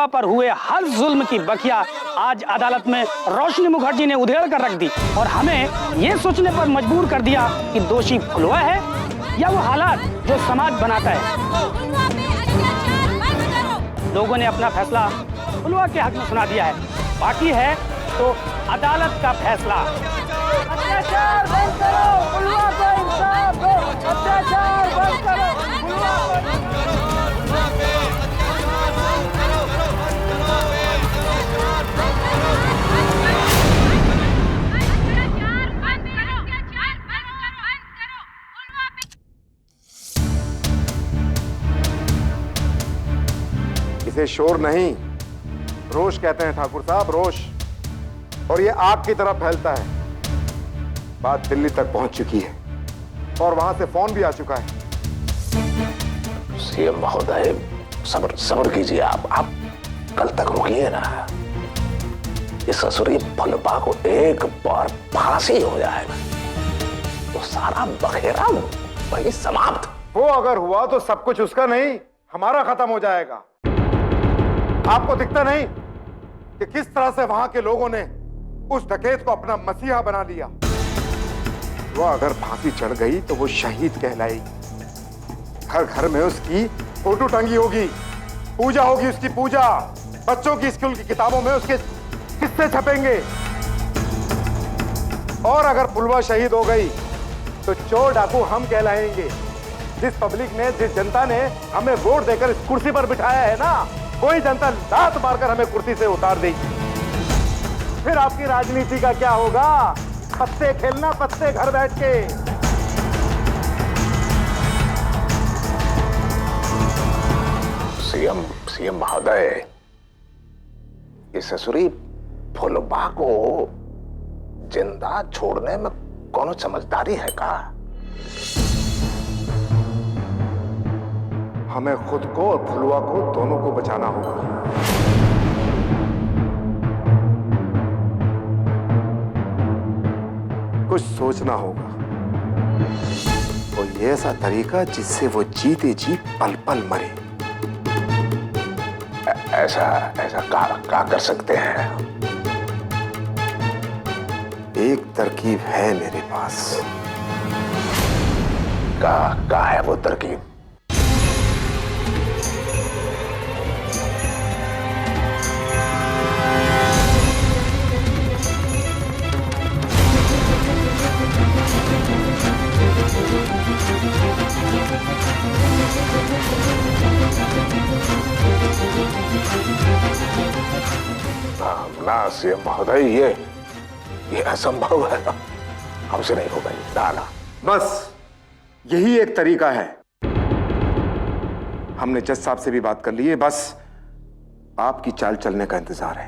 फुलवा पर हुए हर जुल्म की बकिया आज अदालत में रोशनी मुखर्जी ने उधेड़ कर रख दी और हमें ये सोचने पर मजबूर कर दिया कि दोषी फुलवा है या वो हालात जो समाज बनाता है। लोगों ने अपना फैसला फुलवा के हक में सुना दिया है, बाकी है तो अदालत का फैसला। अत्याचार बंद करो, फुलवा को इंसाफ दो। अत्याचार बंद करो, फुलवा को। इसे शोर नहीं, रोष कहते हैं ठाकुर साहब, रोष। और ये आग की तरह फैलता है। बात दिल्ली तक पहुंच चुकी है और वहां से फोन भी आ चुका है। सीएम महोदय, सब्र कीजिए। आप कल तक रुकिए ना। इस ससुरी फुलवा को एक बार फांसी हो जाएगा तो सारा बखेरा वही समाप्त। वो अगर हुआ तो सब कुछ उसका नहीं, हमारा खत्म हो जाएगा। आपको दिखता नहीं कि किस तरह से वहां के लोगों ने उस डकैत को अपना मसीहा बना लिया। वो अगर फांसी चढ़ गई तो वो शहीद कहलाएगी। हर घर में उसकी फोटो टंगी होगी, पूजा होगी उसकी पूजा। बच्चों की स्कूल की किताबों में उसके किस्से छपेंगे। और अगर फुलवा शहीद हो गई तो चोर डाकू हम कहलाएंगे। जिस पब्लिक ने, जिस जनता ने हमें वोट देकर इस कुर्सी पर बिठाया है ना, कोई जनता लात मारकर हमें कुर्सी से उतार देगी। फिर आपकी राजनीति का क्या होगा? पत्ते खेलना, पत्ते घर बैठ के। सीएम महोदय, इस ससुरी फुलवा को जिंदा छोड़ने में कौन समझदारी है का? हमें खुद को और फुलवा को दोनों को बचाना होगा। कुछ सोचना होगा। कोई ऐसा तरीका जिससे वो जीते जी पल पल मरे। ऐसा क्या कर सकते हैं? एक तरकीब है मेरे पास। क्या है वो तरकीब? ना सीएम महोदय, ये असंभव है। हमसे नहीं होगा ये। ना। बस यही एक तरीका है। हमने जज साहब से भी बात कर ली है। बस आपकी चाल चलने का इंतजार है।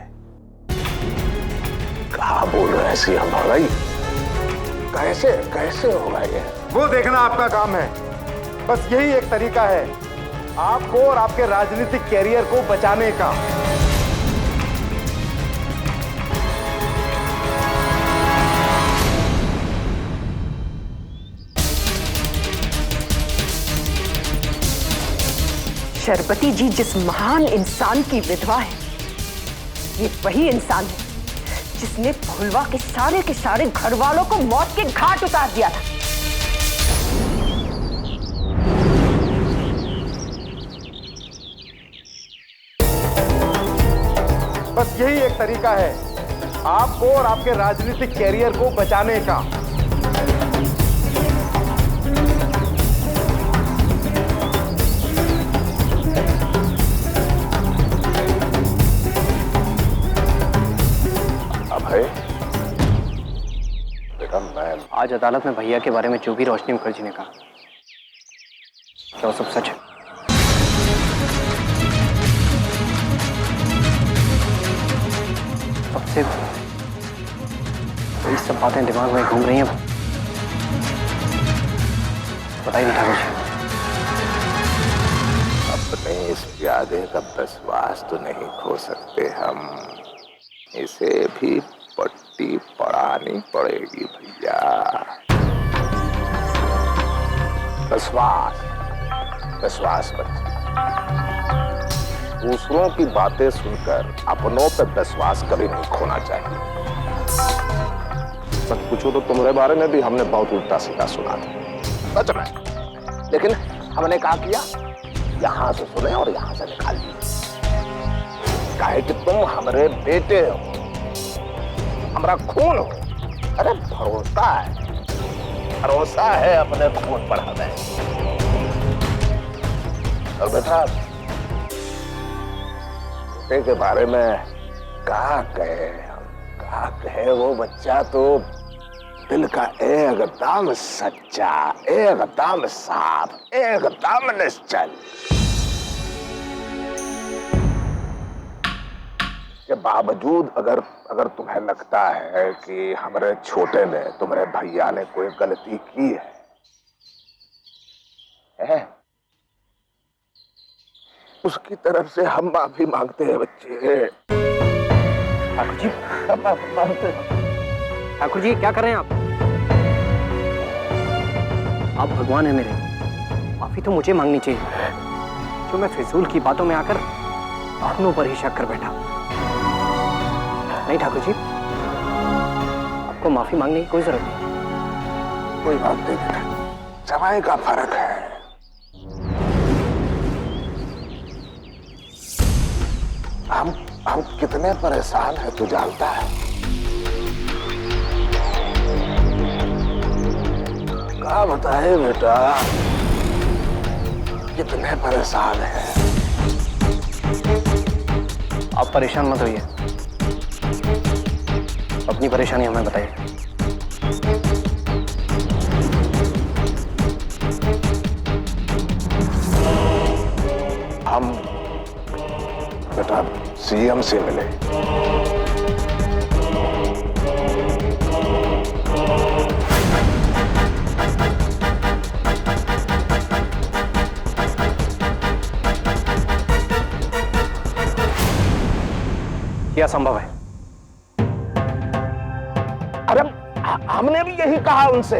क्या बोल रहे हैं सीएम महोदय? कैसे होगा ये? वो देखना आपका काम है। बस यही एक तरीका है आपको और आपके राजनीतिक कैरियर को बचाने का। शरबती जी जिस महान इंसान की विधवा है, ये वही इंसान है जिसने फुलवा के सारे घर वालों को मौत के घाट उतार दिया था। बस यही एक तरीका है आपको और आपके राजनीतिक कैरियर को बचाने का। आज अदालत में भैया के बारे में जो भी रोशनी मुखर्जी ने कहा, क्या वो सब सच है? कब से ये सब बातें दिमाग में घूम रही हैं, पता ही नहीं ठाकुर जी। अपने इस प्यादे का विश्वास तो नहीं खो सकते हम। इसे भी पट्टी पढ़ानी पड़ेगी भैया। विश्वास दूसरों की बातें सुनकर अपनों पे विश्वास कभी नहीं खोना चाहिए। सच पूछो तो तुम्हारे बारे में भी हमने बहुत उल्टा सीधा सुना था, सच में। लेकिन हमने क्या किया, यहां से सुने और यहां से निकाल दिया। काहे कि तुम हमारे बेटे हो, हमारा खून हो। अरे भरोसा है अपने खून पर हमें। और बेटा, बेटे के बारे में क्या कहे, वो बच्चा तो दिल का एकदम सच्चा, एकदम साफ, एकदम निश्चल। के बावजूद अगर तुम्हें लगता है कि हमारे छोटे ने, तुम्हारे भैया ने कोई गलती की है? उसकी तरफ से हम माफी मांगते हैं बच्चे। ठाकुर जी, ठाकुर जी क्या कर रहे हैं आप भगवान हैं मेरे, माफी तो मुझे मांगनी चाहिए। जो मैं फिजूल की बातों में आकर अपनों पर ही शक कर बैठा। नहीं ठाकुर जी, आपको माफी मांगने की कोई जरूरत नहीं। कोई बात नहीं बेटा, समय का फर्क है। हम कितने परेशान हैं तू जानता है? क्या बताए बेटा, कितने परेशान हैं। आप परेशान मत होइए, अपनी परेशानी हमें बताइए। हम बेटा सीएम से मिले। क्या संभव है? अरे हमने भी यही कहा उनसे,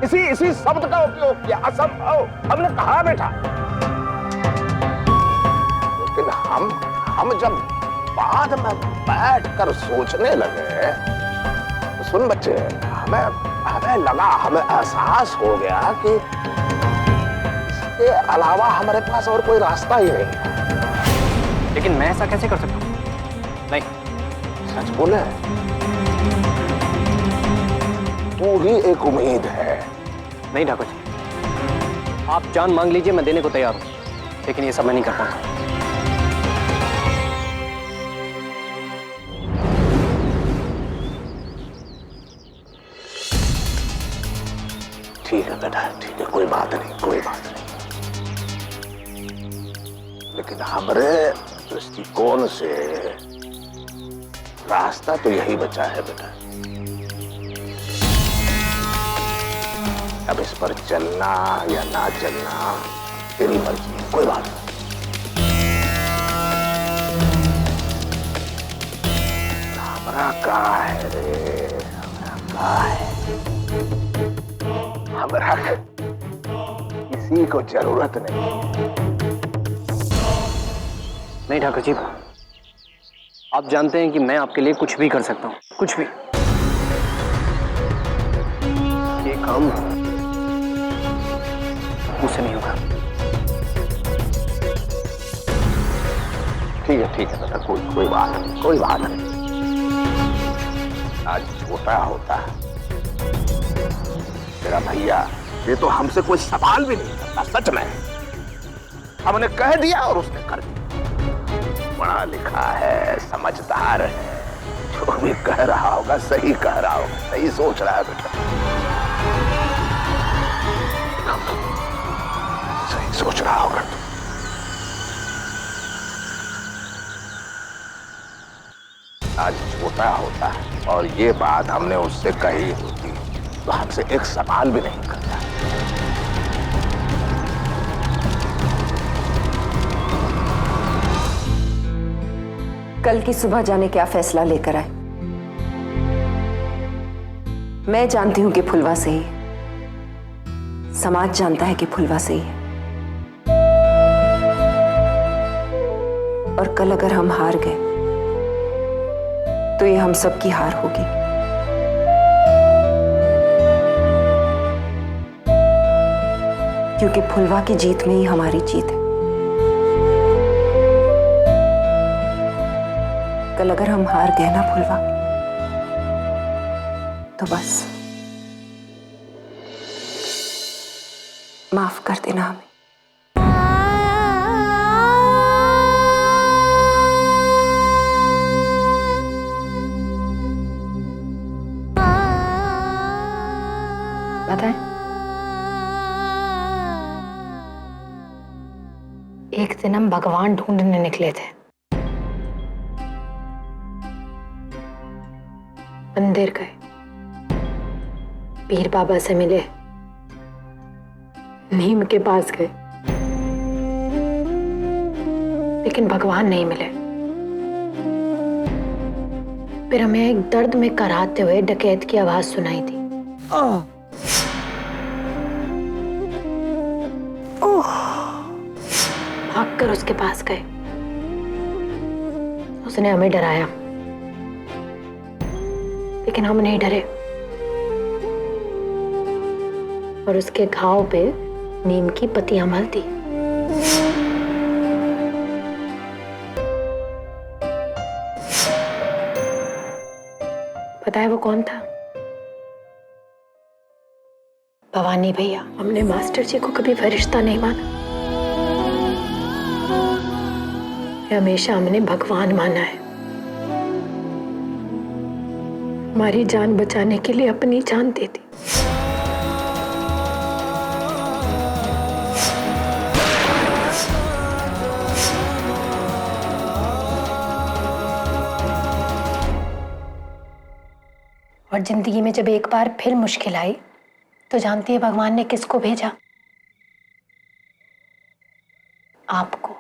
इसी शब्द का उपयोग किया, असंभव हमने कहा बेटा। लेकिन हम जब बाद में बैठकर सोचने लगे, तो सुन बच्चे, हमें लगा, हमें एहसास हो गया कि इसके अलावा हमारे पास और कोई रास्ता ही नहीं है। लेकिन मैं ऐसा कैसे कर सकता हूं? नहीं, सच बोले, तू ही एक उम्मीद है। नहीं ठाकुर जी, आप जान मांग लीजिए, मैं देने को तैयार हूं, लेकिन ये सब मैं नहीं कर पाऊंगा। ठीक है बेटा, ठीक है, कोई बात नहीं, कोई बात नहीं। लेकिन हमारे दृष्टिकोण से रास्ता तो यही बचा है बेटा। अब इस पर चलना या ना चलना तेरी मर्जी है, कोई बात नहीं। हमारा का है रे, हमारा का है, हमारा किसी को जरूरत नहीं। नहीं ठाकुर जी, आप जानते हैं कि मैं आपके लिए कुछ भी कर सकता हूं, कुछ भी। ये काम मुझसे नहीं होगा। ठीक है बेटा, कोई बात नहीं, कोई बात नहीं। आज छोटा होता है तेरा भैया, ये तो हमसे कोई सवाल भी नहीं करता, सच में। हमने कह दिया और उसने कर दिया। पढ़ा लिखा है, समझदार है, जो भी कह रहा होगा सही कह रहा होगा, सही सोच रहा है बेटा, सही सोच रहा होगा तू। आज छोटा होता है और ये बात हमने उससे कही होती तो हमसे एक सवाल भी नहीं करता। कल की सुबह जाने क्या फैसला लेकर आए? मैं जानती हूं कि फुलवा सही है, समाज जानता है कि फुलवा सही है, और कल अगर हम हार गए तो ये हम सबकी हार होगी। क्योंकि फुलवा की जीत में ही हमारी जीत है। कल अगर हम हार गए ना फुलवा, तो बस माफ कर देना हमें। बताएं। एक दिन हम भगवान ढूंढने निकले थे। मंदिर गए, पीर बाबा से मिले, नीम के पास गए, लेकिन भगवान नहीं मिले। फिर हमें एक दर्द में कराहते हुए डकैत की आवाज सुनाई थी। भागकर उसके पास गए। उसने हमें डराया, लेकिन हम नहीं डरे और उसके घाव पे नीम की पत्तियां मल दी। पता है वो कौन था? भवानी भैया। हमने मास्टर जी को कभी फरिश्ता नहीं माना, हमेशा हमने भगवान माना है। हमारी जान बचाने के लिए अपनी जान दे दी। और जिंदगी में जब एक बार फिर मुश्किल आई तो जानती है भगवान ने किसको भेजा? आपको।